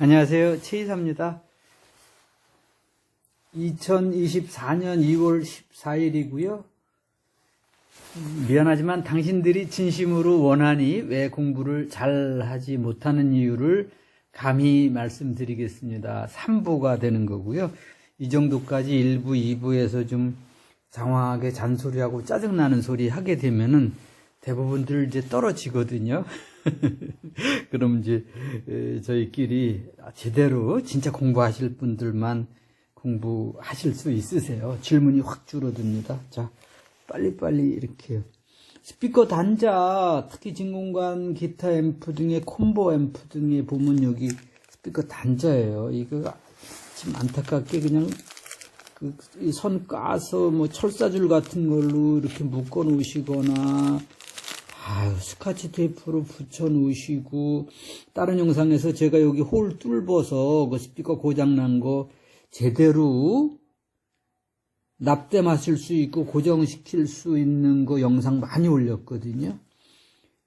안녕하세요. 최이사입니다. 2024년 2월 14일이고요. 미안하지만 당신들이 진심으로 원하니 왜 공부를 잘 하지 못하는 이유를 감히 말씀드리겠습니다. 3부가 되는 거고요. 이 정도까지 1부, 2부에서 좀 장황하게 잔소리하고 짜증나는 소리 하게 되면은 대부분들 이제 떨어지거든요. 그럼 이제 저희끼리 제대로 진짜 공부하실 분들만 공부하실 수 있으세요. 질문이 확 줄어듭니다. 자, 빨리빨리 이렇게 스피커 단자, 특히 진공관, 기타 앰프 등의 콤보 앰프 등에 보면 여기 스피커 단자예요. 이거 좀 안타깝게 그냥 이 선 까서 뭐 철사줄 같은 걸로 이렇게 묶어 놓으시거나 스카치 테이프로 붙여 놓으시고, 다른 영상에서 제가 여기 홀 뚫어서 그 스피커 고장난 거 제대로 납땜하실 수 있고 고정시킬 수 있는 거 영상 많이 올렸거든요.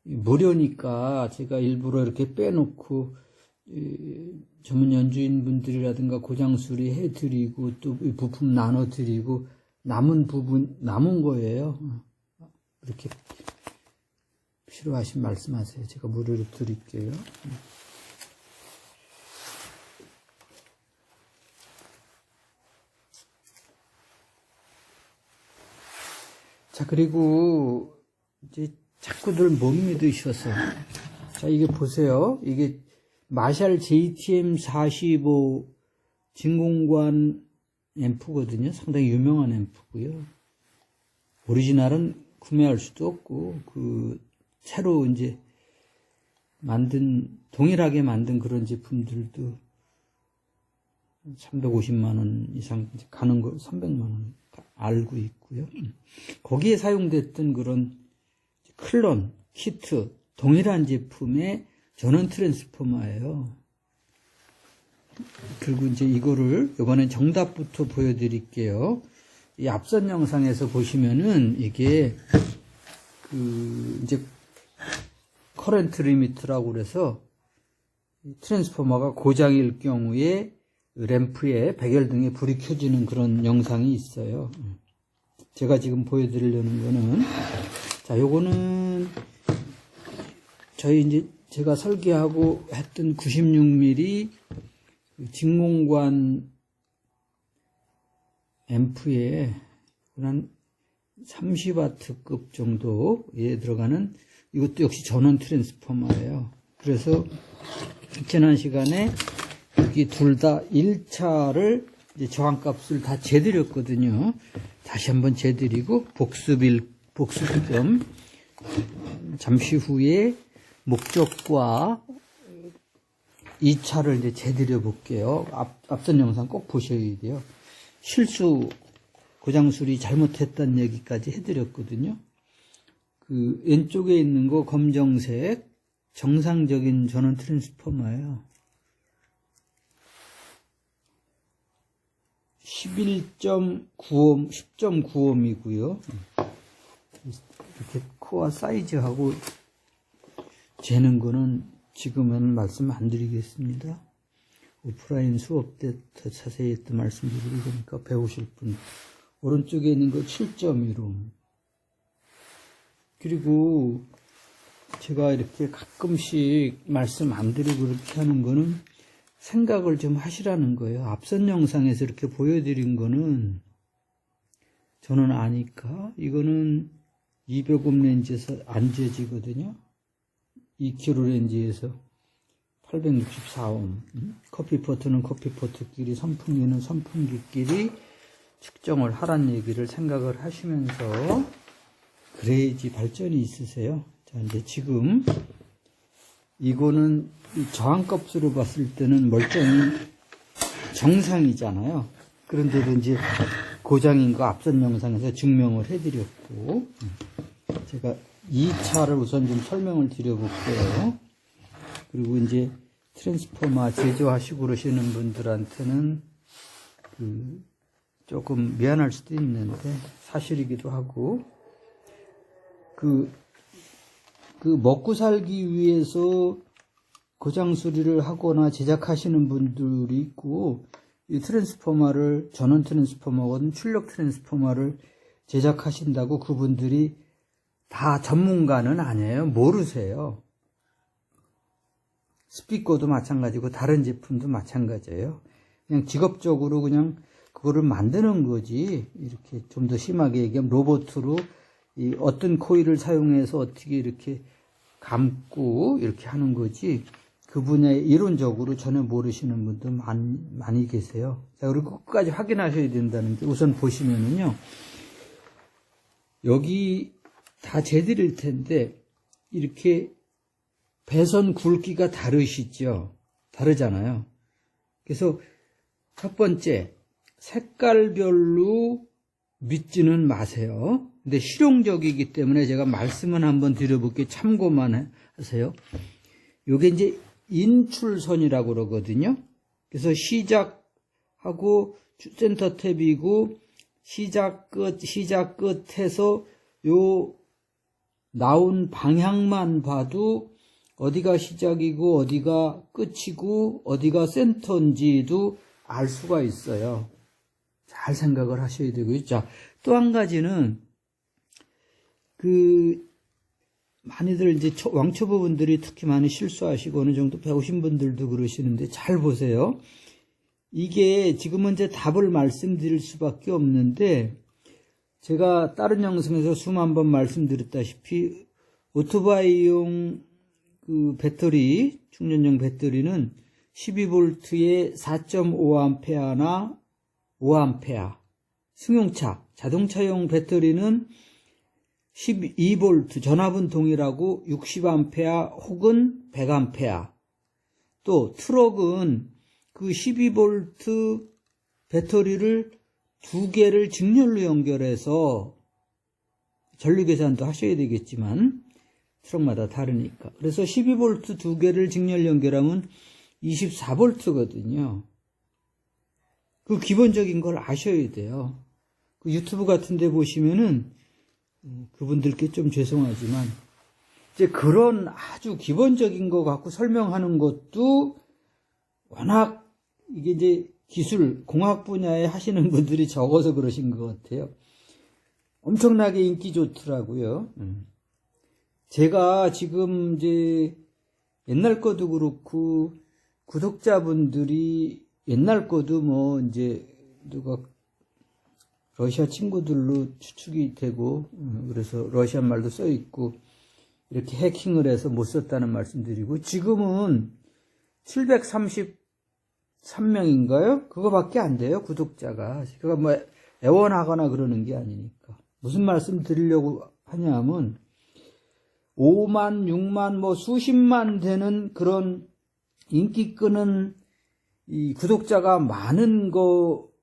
무료니까 제가 일부러 이렇게 빼놓고 전문 연주인 분들이라든가 고장 수리해드리고 또 부품 나눠드리고 남은 부분 남은 거예요. 이렇게 필요하신 말씀하세요. 제가 무료로 드릴게요. 자, 그리고 이제 자꾸들 못 믿으셔서, 자, 이게 보세요. 이게 마샬 JTM45 진공관 앰프거든요. 상당히 유명한 앰프고요. 오리지널은 구매할 수도 없고, 새로 이제 동일하게 만든 그런 제품들도 350만원 이상 가는 거 300만원 알고 있고요. 거기에 사용됐던 그런 클론, 키트, 동일한 제품의 전원 트랜스포머예요. 그리고 이제 이거를 이번엔 정답부터 보여드릴게요. 이 앞선 영상에서 보시면은 이게 이제 커런트 리미트라고 그래서 트랜스포머가 고장일 경우에 램프에 백열등에 불이 켜지는 그런 영상이 있어요. 제가 지금 보여드리려는 거는, 자, 요거는 제가 설계하고 했던 96mm 진공관 앰프에 한 30W급 정도에 들어가는, 이것도 역시 전원 트랜스포머예요. 그래서 지난 시간에 여기 둘 다 1차를 이제 저항값을 다 재드렸거든요. 다시 한번 재드리고 복습 겸 잠시 후에 목적과 2차를 이제 재드려 볼게요. 앞선 영상 꼭 보셔야 돼요. 실수 고장 수리 잘못했다는 얘기까지 해드렸거든요. 왼쪽에 있는 거 검정색 정상적인 전원 트랜스포머예요. 11.9옴, 10.9옴이고요. 이렇게 코어 사이즈하고 재는 거는 지금은 말씀 안 드리겠습니다. 오프라인 수업 때 더 자세히 또 말씀드릴 거니까 배우실 분. 오른쪽에 있는 거 7.1옴. 그리고 제가 이렇게 가끔씩 말씀 안 드리고 그렇게 하는 거는 생각을 좀 하시라는 거예요. 앞선 영상에서 이렇게 보여드린 거는 저는 아니까, 이거는 200옴 렌즈에서 안 재지거든요. 2kg 렌즈에서 864옴. 커피포트는 커피포트끼리, 선풍기는 선풍기끼리 측정을 하란 얘기를 생각을 하시면서 그래야지 발전이 있으세요. 자, 이제 지금 이거는 저항값으로 봤을 때는 멀쩡히 정상이잖아요. 그런데도 이제 고장인 거 앞선 영상에서 증명을 해드렸고, 제가 2차를 우선 좀 설명을 드려볼게요. 그리고 이제 트랜스포머 제조하시고 그러시는 분들한테는 조금 미안할 수도 있는데 사실이기도 하고, 먹고 살기 위해서 고장 수리를 하거나 제작하시는 분들이 있고, 이 트랜스포머를, 전원 트랜스포머거든 출력 트랜스포머를 제작하신다고 그분들이 다 전문가는 아니에요. 모르세요. 스피커도 마찬가지고 다른 제품도 마찬가지예요. 그냥 직업적으로 그냥 그거를 만드는 거지. 이렇게 좀 더 심하게 얘기하면 로봇으로 이 어떤 코일을 사용해서 어떻게 이렇게 감고 이렇게 하는 거지. 그 분야에 이론적으로 전혀 모르시는 분도 많이 계세요. 자, 그리고 끝까지 확인하셔야 된다는 게 우선 보시면은요. 여기 다 재드릴 텐데 이렇게 배선 굵기가 다르시죠? 다르잖아요. 그래서 첫 번째, 색깔별로 믿지는 마세요. 근데 실용적이기 때문에 제가 말씀은 한번 드려볼게요. 참고만 하세요. 요게 이제 인출선이라고 그러거든요. 그래서 시작하고 센터 탭이고 시작 끝에서 요 나온 방향만 봐도 어디가 시작이고 어디가 끝이고 어디가 센터인지도 알 수가 있어요. 잘 생각을 하셔야 되고요. 자, 또 한 가지는 많이들 이제 왕초보분들이 특히 많이 실수하시고 어느 정도 배우신 분들도 그러시는데 잘 보세요. 이게 지금은 이제 답을 말씀드릴 수밖에 없는데 제가 다른 영상에서 수만 번 말씀드렸다시피 오토바이용 그 배터리, 충전용 배터리는 12V에 4.5A나 5A, 승용차, 자동차용 배터리는 12V, 전압은 동일하고 60A 혹은 100A. 또 트럭은 그 12V 배터리를 두 개를 직렬로 연결해서 전류 계산도 하셔야 되겠지만 트럭마다 다르니까. 그래서 12V 두 개를 직렬 연결하면 24V거든요. 그 기본적인 걸 아셔야 돼요. 그 유튜브 같은 데 보시면은 그분들께 좀 죄송하지만 이제 그런 아주 기본적인 거 갖고 설명하는 것도 워낙 이게 이제 기술, 공학 분야에 하시는 분들이 적어서 그러신 것 같아요. 엄청나게 인기 좋더라고요. 제가 지금 이제 옛날 거도 그렇고 구독자분들이 옛날 거도 뭐 이제 누가 러시아 친구들로 추측이 되고 그래서 러시아 말도 써 있고 이렇게 해킹을 해서 못 썼다는 말씀드리고 지금은 733명인가요? 그거밖에 안 돼요, 구독자가. 그가 뭐 애원하거나 그러는 게 아니니까. 무슨 말씀 드리려고 하냐면 5만, 6만, 뭐 수십만 되는 그런 인기 끄는 이 구독자가 많은 거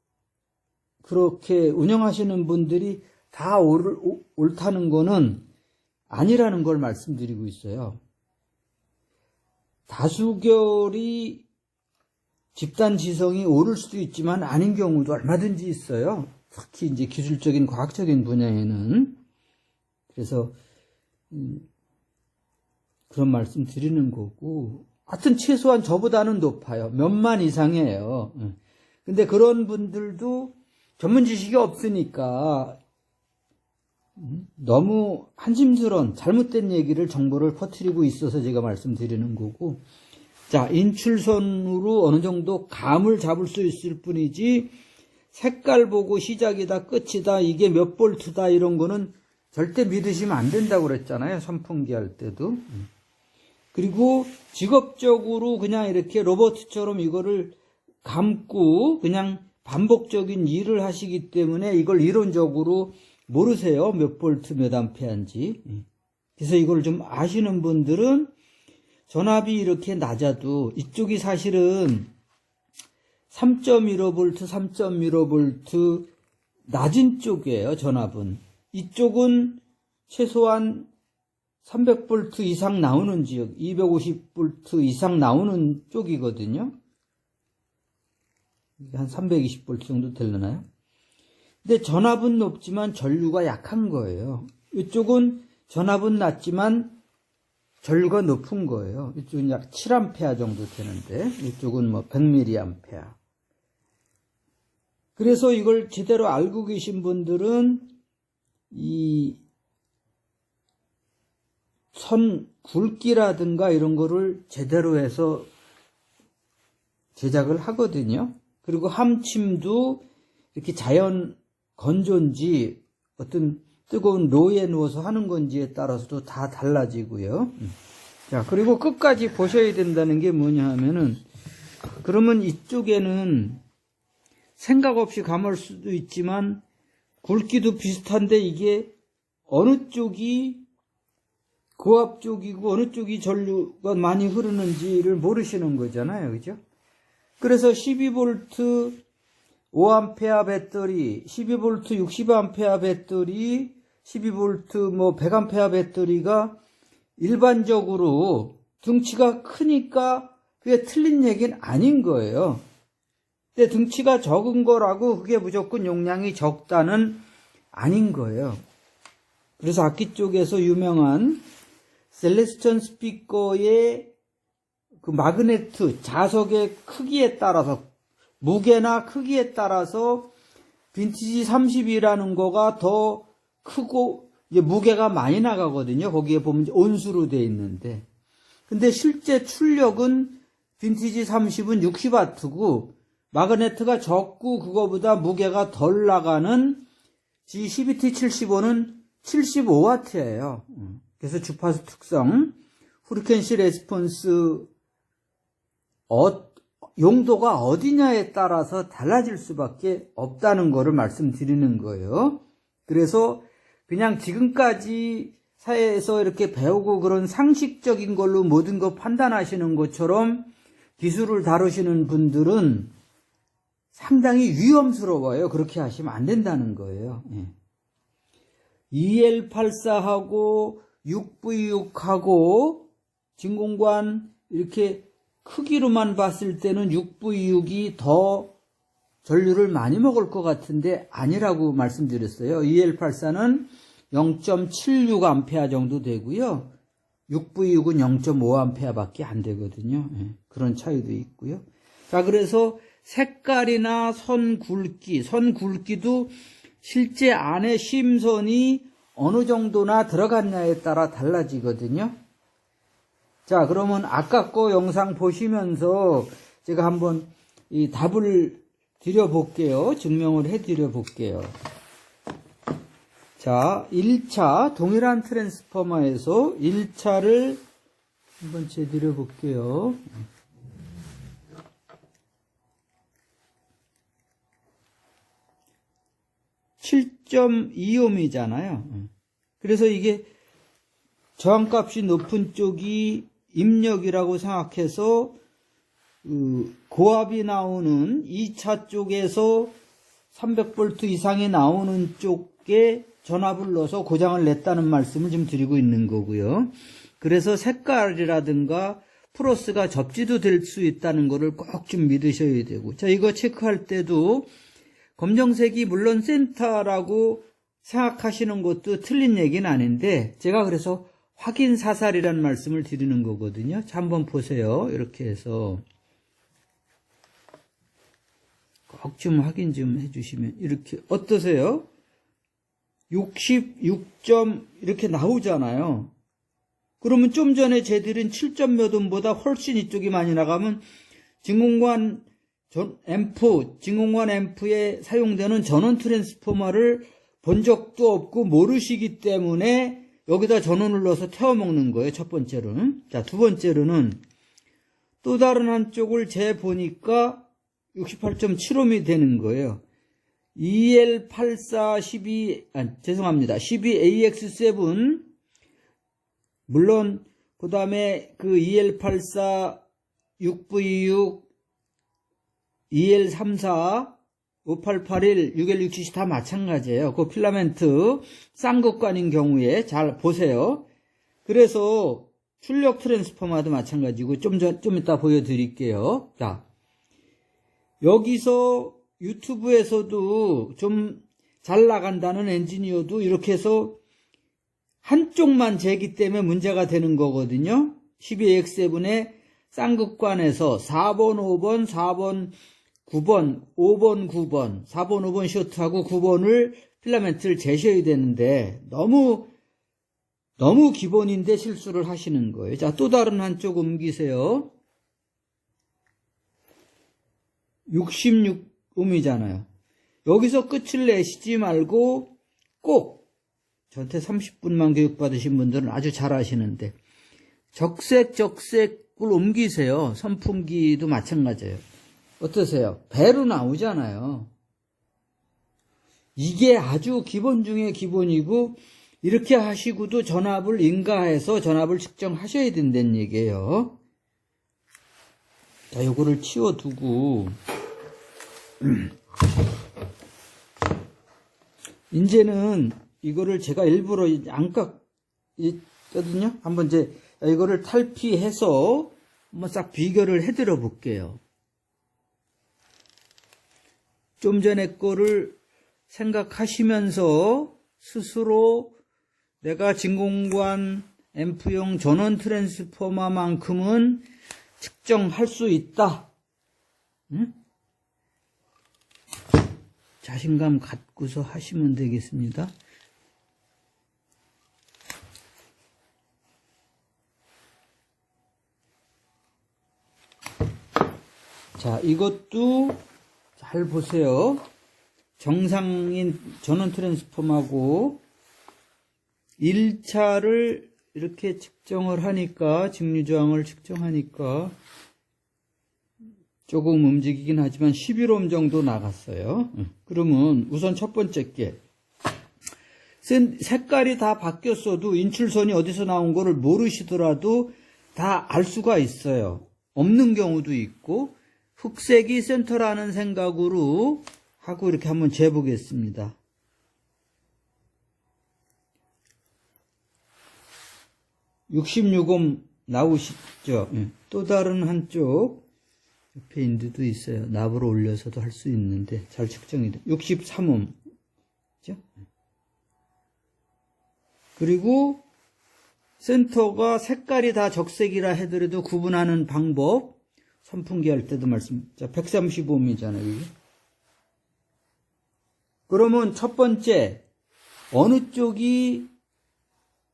그렇게 운영하시는 분들이 다 옳다는 거는 아니라는 걸 말씀드리고 있어요. 다수결이 집단 지성이 옳을 수도 있지만 아닌 경우도 얼마든지 있어요. 특히 이제 기술적인 과학적인 분야에는. 그래서 그런 말씀 드리는 거고 하여튼 최소한 저보다는 높아요. 몇만 이상이에요. 근데 그런 분들도 전문 지식이 없으니까 너무 한심스러운 잘못된 얘기를 정보를 퍼뜨리고 있어서 제가 말씀드리는 거고 자, 인출선으로 어느 정도 감을 잡을 수 있을 뿐이지 색깔 보고 시작이다 끝이다 이게 몇 볼트다 이런 거는 절대 믿으시면 안 된다고 그랬잖아요. 선풍기 할 때도. 그리고 직업적으로 그냥 이렇게 로봇처럼 이거를 감고 그냥 반복적인 일을 하시기 때문에 이걸 이론적으로 모르세요. 몇 볼트 몇 암페어인지. 그래서 이걸 좀 아시는 분들은 전압이 이렇게 낮아도 이쪽이 사실은 3.15V, 3.15V 낮은 쪽이에요. 전압은. 이쪽은 최소한 300V 이상 나오는 지역, 250V 이상 나오는 쪽이거든요. 한 320V 정도 되려나요? 근데 전압은 높지만 전류가 약한 거예요. 이쪽은 전압은 낮지만 전류가 높은 거예요. 이쪽은 약 7A 정도 되는데 이쪽은 뭐 100mA. 그래서 이걸 제대로 알고 계신 분들은 이 선 굵기라든가 이런 거를 제대로 해서 제작을 하거든요. 그리고 함침도 이렇게 자연 건조인지 어떤 뜨거운 로에 누워서 하는 건지에 따라서도 다 달라지고요. 자, 그리고 끝까지 보셔야 된다는 게 뭐냐 하면은, 그러면 이쪽에는 생각 없이 감을 수도 있지만 굵기도 비슷한데 이게 어느 쪽이 고압 쪽이고 어느 쪽이 전류가 많이 흐르는지를 모르시는 거잖아요. 그죠? 그래서 12V 5A 배터리, 12V 60A 배터리, 12V 뭐 100A 배터리가 일반적으로 등치가 크니까 그게 틀린 얘기는 아닌 거예요. 근데 등치가 적은 거라고 그게 무조건 용량이 적다는 아닌 거예요. 그래서 악기 쪽에서 유명한 셀레스천 스피커의 그 마그네트, 자석의 크기에 따라서, 무게나 크기에 따라서 빈티지 30이라는 거가 더 크고 이제 무게가 많이 나가거든요. 거기에 보면 온수로 되어 있는데. 근데 실제 출력은 빈티지 30은 60W고 마그네트가 적고 그거보다 무게가 덜 나가는 G12T75는 75W예요. 그래서 주파수 특성, 프리퀀시 레스폰스 용도가 어디냐에 따라서 달라질 수밖에 없다는 거를 말씀드리는 거예요. 그래서 그냥 지금까지 사회에서 이렇게 배우고 그런 상식적인 걸로 모든 거 판단하시는 것처럼 기술을 다루시는 분들은 상당히 위험스러워요. 그렇게 하시면 안 된다는 거예요. EL84하고 6V6하고 진공관 이렇게 크기로만 봤을 때는 6V6이 더 전류를 많이 먹을 것 같은데 아니라고 말씀드렸어요. EL84는 0.76A 정도 되고요. 6V6은 0.5A 밖에 안 되거든요. 그런 차이도 있고요. 자, 그래서 색깔이나 선 굵기도 실제 안에 심선이 어느 정도나 들어갔냐에 따라 달라지거든요. 자, 그러면 아까 거 영상 보시면서 제가 한번 이 답을 드려볼게요. 증명을 해드려볼게요. 자, 1차 동일한 트랜스포머에서 1차를 한번 재드려볼게요. 7.2ohm이잖아요. 그래서 이게 저항값이 높은 쪽이 입력이라고 생각해서 고압이 나오는 2차 쪽에서 300V 이상이 나오는 쪽에 전압을 넣어서 고장을 냈다는 말씀을 좀 드리고 있는 거고요. 그래서 색깔이라든가 프로스가 접지도 될 수 있다는 거를 꼭 좀 믿으셔야 되고, 자, 이거 체크할 때도 검정색이 물론 센터라고 생각하시는 것도 틀린 얘기는 아닌데, 제가 그래서 확인 사살이라는 말씀을 드리는 거거든요. 자, 한번 보세요. 이렇게 해서 꼭 좀 확인 좀 해주시면, 이렇게 어떠세요? 66점 이렇게 나오잖아요. 그러면 좀 전에 제들은 7점 몇 ohm보다 훨씬 이쪽이 많이 나가면 진공관 앰프에 사용되는 전원 트랜스포머를 본 적도 없고 모르시기 때문에 여기다 전원을 넣어서 태워먹는 거예요. 첫 번째로는. 자, 두 번째로는 또 다른 한쪽을 재보니까 68.7ohm이 되는 거예요. EL84 12AX7 물론 그 다음에 그 EL84 6V6 EL34 5881 6167 다 마찬가지예요. 그 필라멘트 쌍극관인 경우에 잘 보세요. 그래서 출력 트랜스포머도 마찬가지고 좀 이따 보여드릴게요. 자, 여기서 유튜브에서도 좀 잘 나간다는 엔지니어도 이렇게 해서 한쪽만 재기 때문에 문제가 되는 거거든요. 12AX7의 쌍극관에서 4번, 5번, 4번, 9번, 5번, 9번, 4번, 5번 쇼트하고 9번을 필라멘트를 재셔야 되는데 너무 기본인데 실수를 하시는 거예요. 자, 또 다른 한쪽 옮기세요. 66음이잖아요. 여기서 끝을 내시지 말고 꼭 저한테 30분만 교육받으신 분들은 아주 잘 아시는데 적색을 옮기세요. 선풍기도 마찬가지예요. 어떠세요? 배로 나오잖아요. 이게 아주 기본 중에 기본이고 이렇게 하시고도 전압을 인가해서 전압을 측정하셔야 된다는 얘기예요. 자, 요거를 치워두고 이제는 이거를 제가 일부러 안 깎거든요. 한번 이제 이거를 탈피해서 한번 싹 비교를 해드려 볼게요. 좀 전에 거를 생각하시면서 스스로 내가 진공관 앰프용 전원 트랜스포머만큼은 측정할 수 있다. 응? 자신감 갖고서 하시면 되겠습니다. 자, 이것도 잘 보세요. 정상인 전원 트랜스폼하고 1차를 이렇게 측정을 하니까, 직류저항을 측정하니까 조금 움직이긴 하지만 11옴 정도 나갔어요. 그러면 우선 첫 번째 게 색깔이 다 바뀌었어도 인출선이 어디서 나온 거를 모르시더라도 다 알 수가 있어요. 없는 경우도 있고 흑색이 센터라는 생각으로 하고 이렇게 한번 재보겠습니다. (66옴) 나오시죠? 또 다른 한쪽 옆에 인두도 있어요. 납으로 올려서도 할 수 있는데 잘 측정이 돼. 63옴. 그죠? 그리고 센터가 색깔이 다 적색이라 해더라도 구분하는 방법, 선풍기 할 때도 자, 135옴이잖아요. 이게. 그러면 첫 번째, 어느 쪽이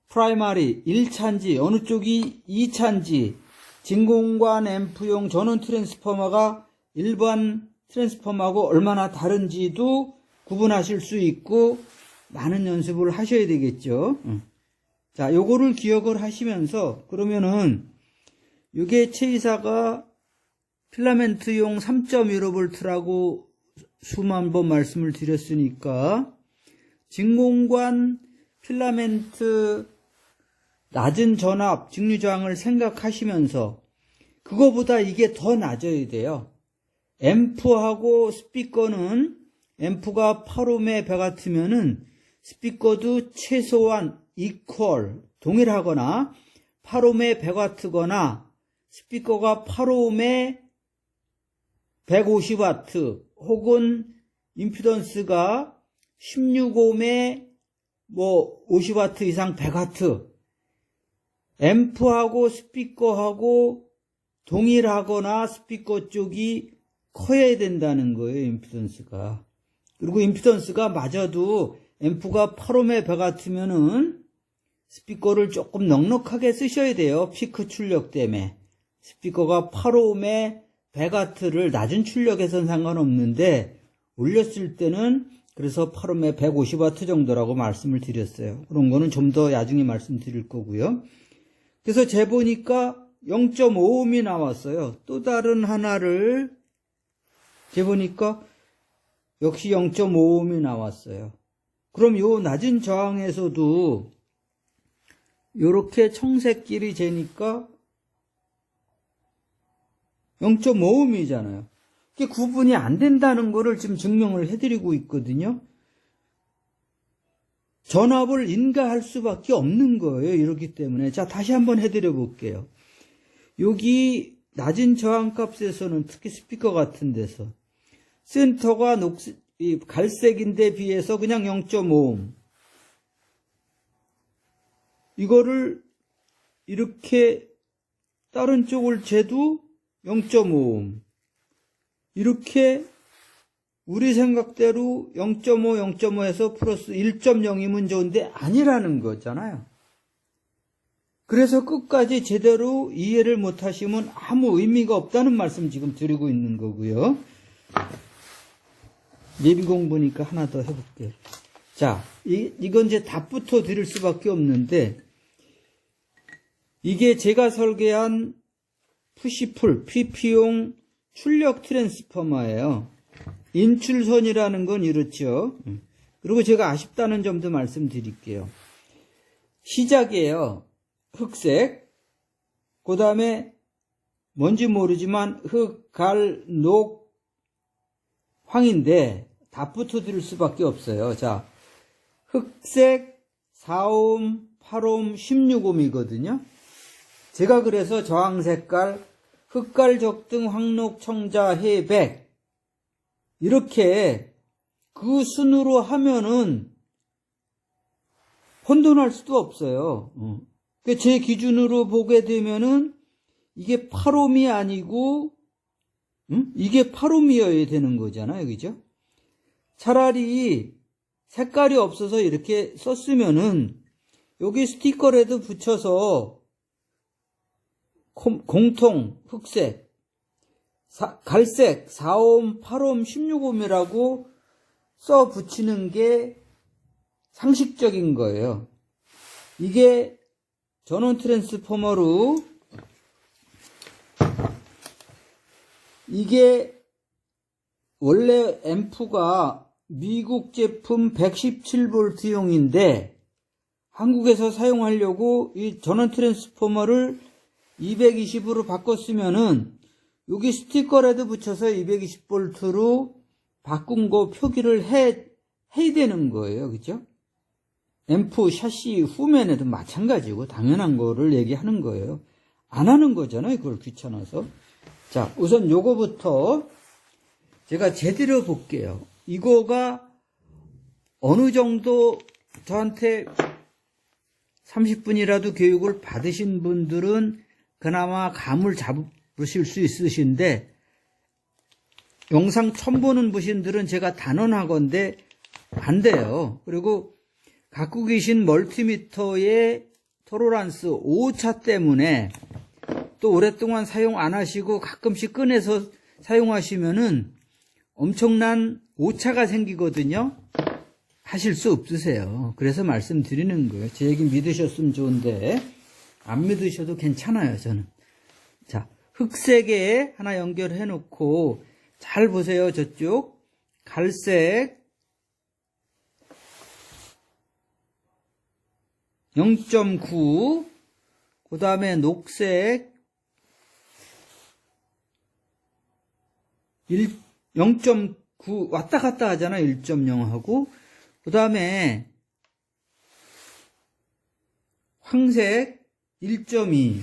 프라이머리 1차인지, 어느 쪽이 2차인지, 진공관 앰프용 전원 트랜스포머가 일반 트랜스포머하고 얼마나 다른지도 구분하실 수 있고, 많은 연습을 하셔야 되겠죠. 자, 요거를 기억을 하시면서, 그러면은, 요게 최이사가 필라멘트용 3.15V라고 수만 번 말씀을 드렸으니까, 진공관 필라멘트 낮은 전압, 직류저항을 생각하시면서, 그거보다 이게 더 낮아야 돼요. 앰프하고 스피커는, 앰프가 8옴의 배 같으면은, 스피커도 최소한 이퀄, 동일하거나, 8옴의 배 같거나, 스피커가 8옴의 150W, 혹은 임피던스가 16옴의 50W 이상 100W, 앰프하고 스피커하고 동일하거나 스피커 쪽이 커야 된다는 거예요, 임피던스가. 그리고 임피던스가 맞아도 앰프가 8옴의 배 같으면은 스피커를 조금 넉넉하게 쓰셔야 돼요. 피크 출력 때문에. 스피커가 8옴의 100W를 낮은 출력에선 상관없는데 올렸을 때는 그래서 8옴의 150W 정도라고 말씀을 드렸어요. 그런 거는 좀 더 나중에 말씀드릴 거고요. 그래서 재보니까 0.5옴이 나왔어요. 또 다른 하나를 재보니까 역시 0.5옴이 나왔어요. 그럼 요 낮은 저항에서도 요렇게 청색끼리 재니까 0.5옴이잖아요. 그게 구분이 안 된다는 거를 지금 증명을 해드리고 있거든요. 전압을 인가할 수밖에 없는 거예요. 이렇기 때문에. 자, 다시 한번 해드려 볼게요. 여기 낮은 저항값에서는 특히 스피커 같은 데서 센터가 갈색인데 비해서 그냥 0.5옴. 이거를 이렇게 다른 쪽을 재도 0.5옴. 이렇게 우리 생각대로 0.5, 0.5에서 플러스 1.0이면 좋은데 아니라는 거잖아요. 그래서 끝까지 제대로 이해를 못하시면 아무 의미가 없다는 말씀 지금 드리고 있는 거고요. 예비 공부니까 하나 더 해볼게요. 자, 이건 이제 답부터 드릴 수밖에 없는데, 이게 제가 설계한 푸시풀, PP용 출력 트랜스포머예요. 인출선이라는 건 이렇죠. 그리고 제가 아쉽다는 점도 말씀드릴게요. 시작이에요. 흑색, 그 다음에 뭔지 모르지만 흑, 갈, 녹, 황인데 답부터 드릴 수밖에 없어요. 자, 흑색 4옴, 8옴, 16옴이거든요. 제가 그래서 저항 색깔, 흑갈, 적등, 황록, 청자, 해백 이렇게 그 순으로 하면은 혼돈할 수도 없어요. 제 기준으로 보게 되면은 이게 8옴이 아니고 이게 8옴이어야 되는 거잖아요. 그죠? 차라리 색깔이 없어서 이렇게 썼으면은 여기 스티커라도 붙여서 공통 흑색, 갈색 4옴, 8옴, 16옴이라고 써 붙이는 게 상식적인 거예요. 이게 전원 트랜스포머로 이게 원래 앰프가 미국 제품 117V용인데 한국에서 사용하려고 이 전원 트랜스포머를 220으로 바꿨으면은 여기 스티커라도 붙여서 220V로 바꾼 거 표기를 해야 되는 거예요. 그죠? 앰프 샤시 후면에도 마찬가지고 당연한 거를 얘기하는 거예요. 안 하는 거잖아요. 그걸 귀찮아서. 자, 우선 요거부터 제가 제대로 볼게요. 이거가 어느 정도 저한테 30분이라도 교육을 받으신 분들은 그나마 감을 잡으실 수 있으신데 영상 처음 보는 분들은 제가 단언하건대 안 돼요. 그리고 갖고 계신 멀티미터의 토로란스 오차 때문에 또 오랫동안 사용 안 하시고 가끔씩 꺼내서 사용하시면은 엄청난 오차가 생기거든요. 하실 수 없으세요. 그래서 말씀드리는 거예요. 제 얘기 믿으셨으면 좋은데 안 믿으셔도 괜찮아요. 저는. 자, 흑색에 하나 연결해 놓고 잘 보세요. 저쪽 갈색 0.9 그 다음에 녹색 0.9 왔다 갔다 하잖아. 1.0하고 그 다음에 황색 1.2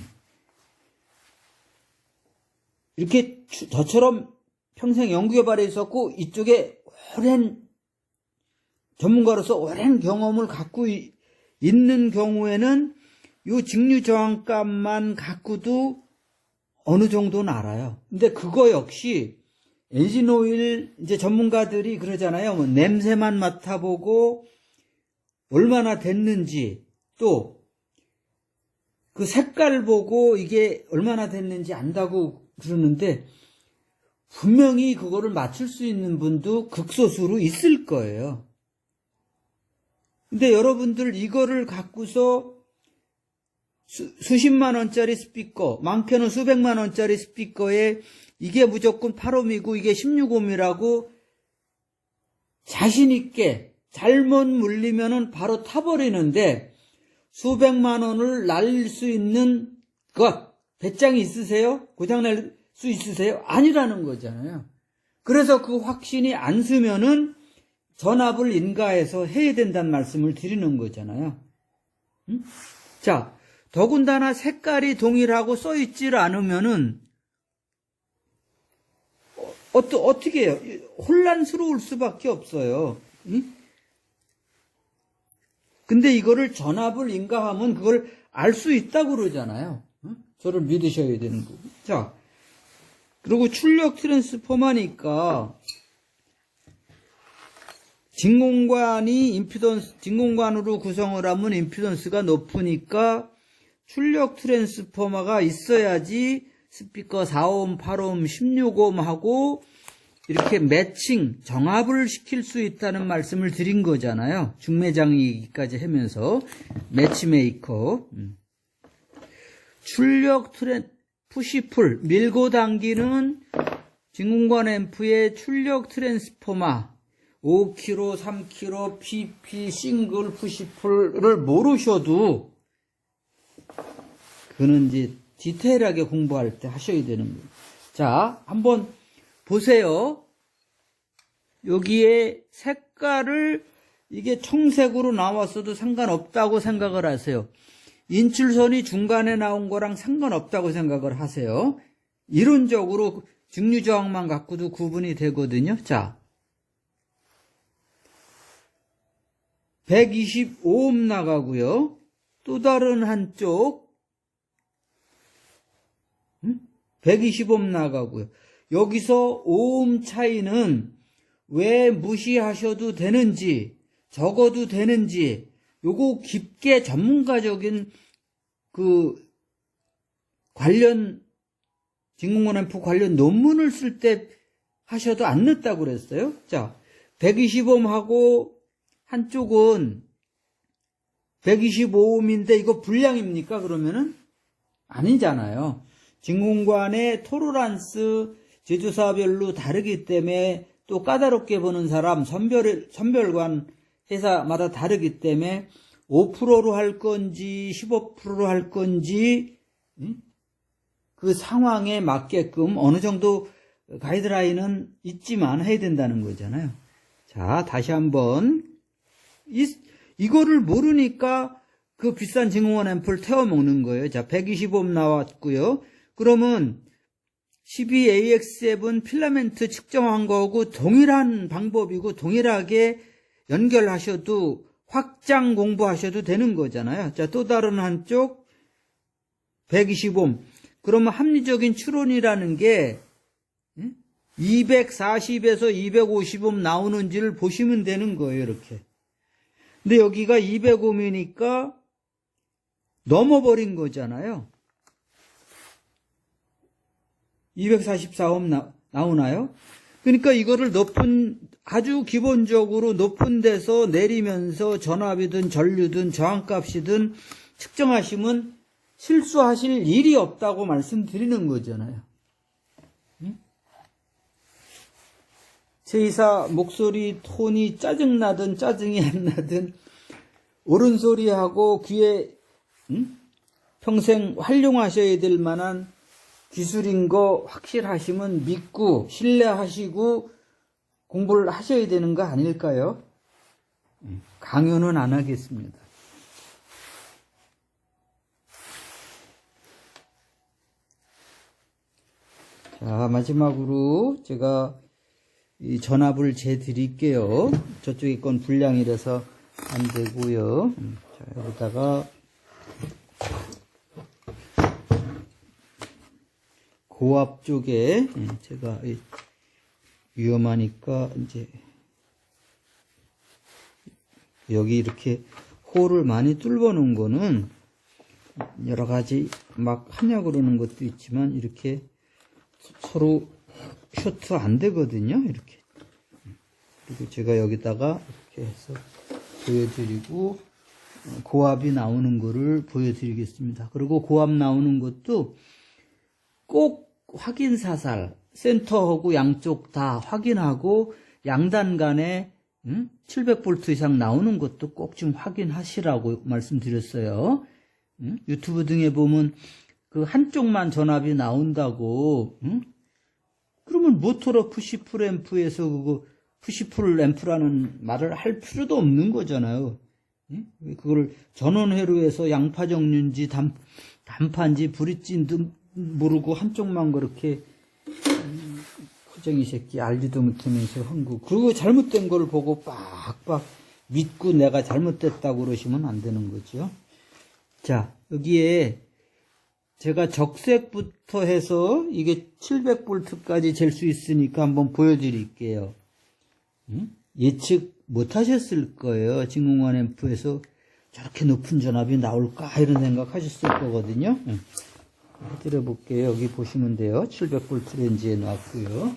이렇게 저처럼 평생 연구개발에 있었고 이쪽에 오랜 전문가로서 오랜 경험을 갖고 있는 경우에는 이 직류 저항값만 갖고도 어느 정도는 알아요. 근데 그거 역시 엔진 오일 이제 전문가들이 그러잖아요. 뭐 냄새만 맡아보고 얼마나 됐는지 또 그 색깔 보고 이게 얼마나 됐는지 안다고 그러는데 분명히 그거를 맞출 수 있는 분도 극소수로 있을 거예요. 근데 여러분들 이거를 갖고서 수십만 원짜리 스피커, 많게는 수백만 원짜리 스피커에 이게 무조건 8옴이고 이게 16옴이라고 자신 있게 잘못 물리면은 바로 타버리는데 수백만 원을 날릴 수 있는 것, 배짱이 있으세요? 고장날 수 있으세요? 아니라는 거잖아요. 그래서 그 확신이 안 쓰면은 전압을 인가해서 해야 된다는 말씀을 드리는 거잖아요. 자, 더군다나 색깔이 동일하고 써있질 않으면은 어떻게 해요? 혼란스러울 수밖에 없어요. 근데 이거를 전압을 인가하면 그걸 알 수 있다고 그러잖아요. 저를 믿으셔야 되는 거고. 자, 그리고 출력 트랜스포머니까 진공관으로 구성을 하면 임피던스가 높으니까 출력 트랜스포머가 있어야지 스피커 4옴, 8옴, 16옴 하고 이렇게 매칭, 정합을 시킬 수 있다는 말씀을 드린 거잖아요. 중매장이기까지 하면서 매치메이커. 출력 푸시풀, 밀고 당기는 진공관 앰프의 출력 트랜스포머 5kg, 3kg, PP, 싱글 푸시풀을 모르셔도 그는 이제 디테일하게 공부할 때 하셔야 되는 거예요. 자, 한번 보세요. 여기에 색깔을 이게 청색으로 나왔어도 상관없다고 생각을 하세요. 인출선이 중간에 나온 거랑 상관없다고 생각을 하세요. 이론적으로 증류저항만 갖고도 구분이 되거든요. 자, 125옴 나가고요. 또 다른 한쪽 120옴 나가고요. 여기서 5옴 차이는 왜 무시하셔도 되는지, 적어도 되는지, 요거 깊게 전문가적인 진공관 앰프 관련 논문을 쓸 때 하셔도 안 늦다고 그랬어요. 자, 120옴하고 한쪽은 125옴인데 이거 불량입니까? 그러면은 아니잖아요. 진공관의 토로란스 제조사별로 다르기 때문에 또 까다롭게 보는 사람 선별관 회사마다 다르기 때문에 5%로 할 건지 15%로 할 건지 그 상황에 맞게끔 어느 정도 가이드라인은 있지만 해야 된다는 거잖아요. 자, 다시 한번 이거를 모르니까 그 비싼 진공관 앰프를 태워 먹는 거예요. 자, 125옴 나왔고요. 그러면 12AX7 필라멘트 측정한 거하고 동일한 방법이고 동일하게 연결하셔도 확장 공부하셔도 되는 거잖아요. 자, 또 다른 한쪽 120옴. 그러면 합리적인 추론이라는 게 240에서 250옴 나오는지를 보시면 되는 거예요. 이렇게. 근데 여기가 200옴이니까 넘어버린 거잖아요. 244옴 나오나요? 그러니까 이거를 아주 기본적으로 높은 데서 내리면서 전압이든 전류든 저항값이든 측정하시면 실수하실 일이 없다고 말씀드리는 거잖아요. 제 이사 목소리 톤이 짜증나든 짜증이 안 나든 옳은 소리하고 귀에 평생 활용하셔야 될 만한 기술인 거 확실하시면 믿고 신뢰하시고 공부를 하셔야 되는 거 아닐까요? 강요는 안 하겠습니다. 자, 마지막으로 제가 이 전압을 재드릴게요. 저쪽에 건 불량이라서 안 되고요. 자, 여기다가 고압 쪽에 제가 위험하니까 이제 여기 이렇게 홀을 많이 뚫어 놓은 거는 여러 가지 막 하냐 그러는 것도 있지만 이렇게 서로 쇼트 안 되거든요. 이렇게. 그리고 제가 여기다가 이렇게 해서 보여드리고 고압이 나오는 거를 보여드리겠습니다. 그리고 고압 나오는 것도 꼭 확인 사살, 센터하고 양쪽 다 확인하고 양단 간에 700V 이상 나오는 것도 꼭 좀 확인하시라고 말씀드렸어요. 유튜브 등에 보면 그 한쪽만 전압이 나온다고 그러면 모토로 푸시풀 앰프에서 그거 푸시풀 앰프라는 말을 할 필요도 없는 거잖아요. 그걸 전원회로에서 양파 종류인지 단파인지 브릿지인지 모르고 한쪽만 그렇게 허정이 새끼 알지도 못하면서 한국 그리고 잘못된 걸 보고 빡빡 믿고 내가 잘못됐다고 그러시면 안 되는 거죠. 자, 여기에 제가 적색부터 해서 이게 700V까지 잴 수 있으니까 한번 보여드릴게요. 예측 못 하셨을 거예요. 진공관 앰프에서 저렇게 높은 전압이 나올까 이런 생각 하셨을 거거든요. 해드려 볼게요. 여기 보시면 돼요. 700V 렌즈에 놨고요.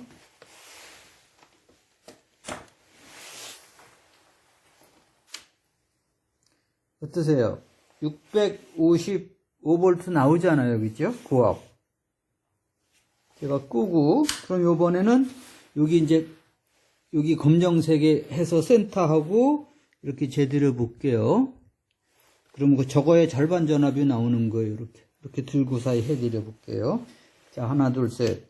어떠세요? 655V 나오잖아요. 그죠? 고압. 제가 끄고, 그럼 요번에는 여기 이제, 여기 검정색에 해서 센터하고 이렇게 재드려 볼게요. 그럼 그 저거의 절반 전압이 나오는 거예요. 이렇게 들고 사이 해드려 볼게요. 자, 하나, 둘, 셋.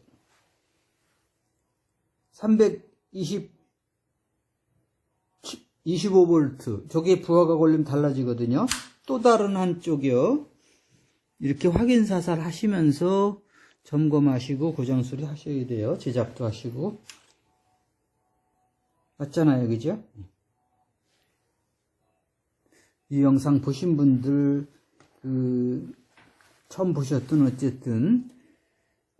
25V. 저게 부하가 걸리면 달라지거든요. 또 다른 한쪽이요. 이렇게 확인 사살 하시면서 점검하시고 고장 수리 하셔야 돼요. 제작도 하시고. 맞잖아요. 그죠? 이 영상 보신 분들, 처음 보셨든 어쨌든,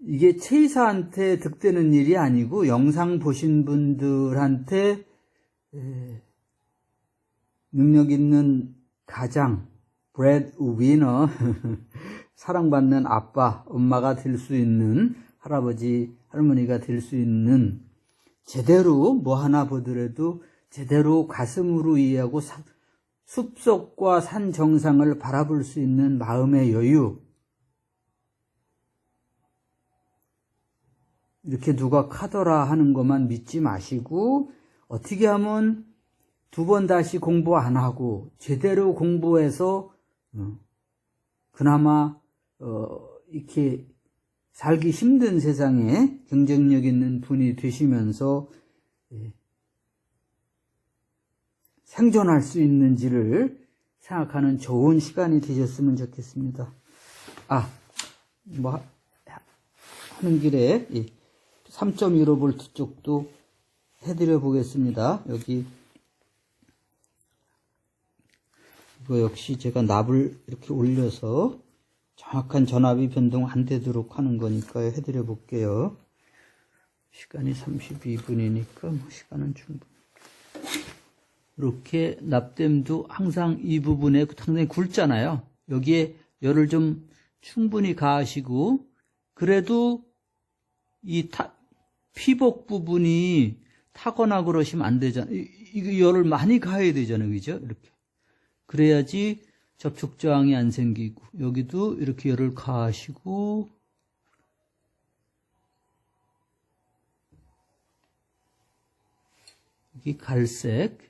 이게 최이사한테 득되는 일이 아니고, 영상 보신 분들한테, 능력 있는 가장, 브레드위너, 사랑받는 아빠, 엄마가 될 수 있는, 할아버지, 할머니가 될 수 있는, 제대로 뭐 하나 보더라도 제대로 가슴으로 이해하고 숲속과 산 정상을 바라볼 수 있는 마음의 여유. 이렇게 누가 카더라 하는 것만 믿지 마시고 어떻게 하면 2번 다시 공부 안 하고 제대로 공부해서 그나마 이렇게 살기 힘든 세상에 경쟁력 있는 분이 되시면서 생존할 수 있는지를 생각하는 좋은 시간이 되셨으면 좋겠습니다. 하는 길에 3.15V 쪽도 해드려 보겠습니다. 여기 이거 역시 제가 납을 이렇게 올려서 정확한 전압이 변동 안 되도록 하는 거니까요. 해드려 볼게요. 시간이 32분이니까 뭐 시간은 충분히. 이렇게 납땜도 항상 이 부분에 상당히 굵잖아요. 여기에 열을 좀 충분히 가하시고, 그래도 이 피복 부분이 타거나 그러시면 안 되잖아요. 이거 열을 많이 가해야 되잖아요. 그죠? 이렇게. 그래야지 접촉 저항이 안 생기고, 여기도 이렇게 열을 가하시고, 여기 갈색.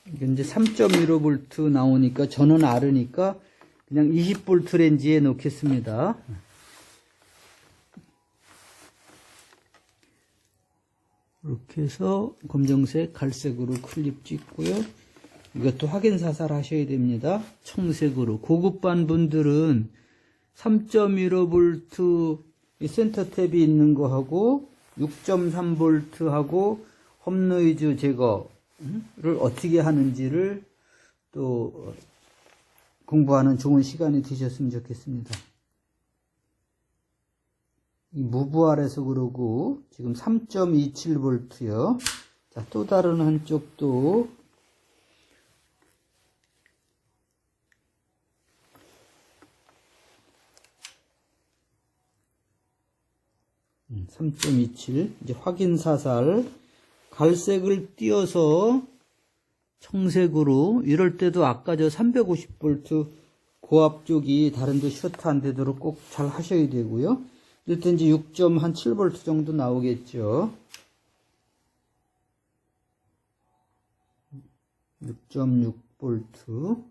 이게 이제 3.15V 나오니까, 저는 R으니까 그냥 20V 렌즈에 놓겠습니다. 이렇게 해서 검정색, 갈색으로 클립 찍고요. 이것도 확인 사살 하셔야 됩니다. 청색으로. 고급반 분들은 3.15V 센터 탭이 있는 거 하고 6.3V 하고 홈노이즈 제거를 어떻게 하는지를 또 공부하는 좋은 시간이 되셨으면 좋겠습니다. 무부활해서 그러고 지금 3.27V요. 자, 또 다른 한쪽도 3.27 이제 확인 사살 갈색을 띄어서 청색으로 이럴 때도 아까 저 350V 고압 쪽이 다른 데 셔트 안 되도록 꼭 잘 하셔야 되고요. 일단 이제 6.7V 정도 나오겠죠. 6.6V.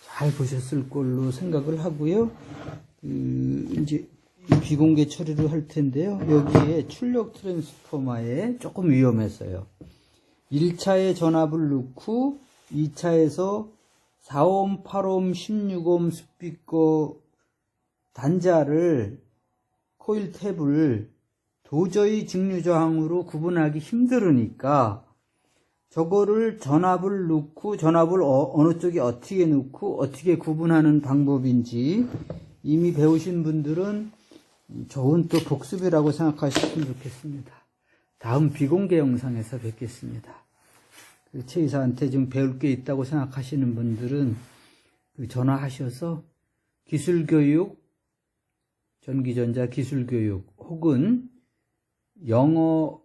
잘 보셨을 걸로 생각을 하고요. 이제 비공개 처리를 할 텐데요. 여기에 출력 트랜스포머에 조금 위험해서요. 1차에 전압을 넣고 2차에서 4옴, 8옴, 16옴 스피커 단자를, 코일 탭을 도저히 직류저항으로 구분하기 힘들으니까 저거를 전압을 넣고 전압을 어느 쪽에 어떻게 넣고 어떻게 구분하는 방법인지 이미 배우신 분들은 좋은 또 복습이라고 생각하셨으면 좋겠습니다. 다음 비공개 영상에서 뵙겠습니다. 최 이사한테 좀 배울 게 있다고 생각하시는 분들은 전화하셔서 기술교육, 전기전자 기술교육 혹은 영어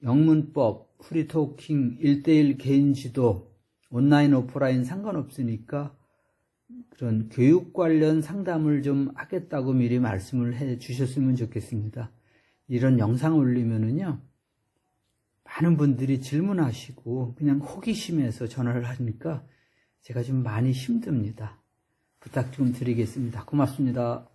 영문법, 프리토킹, 1:1 개인 지도, 온라인, 오프라인 상관없으니까 그런 교육 관련 상담을 좀 하겠다고 미리 말씀을 해 주셨으면 좋겠습니다. 이런 영상 올리면은요, 많은 분들이 질문하시고 그냥 호기심에서 전화를 하니까 제가 좀 많이 힘듭니다. 부탁 좀 드리겠습니다. 고맙습니다.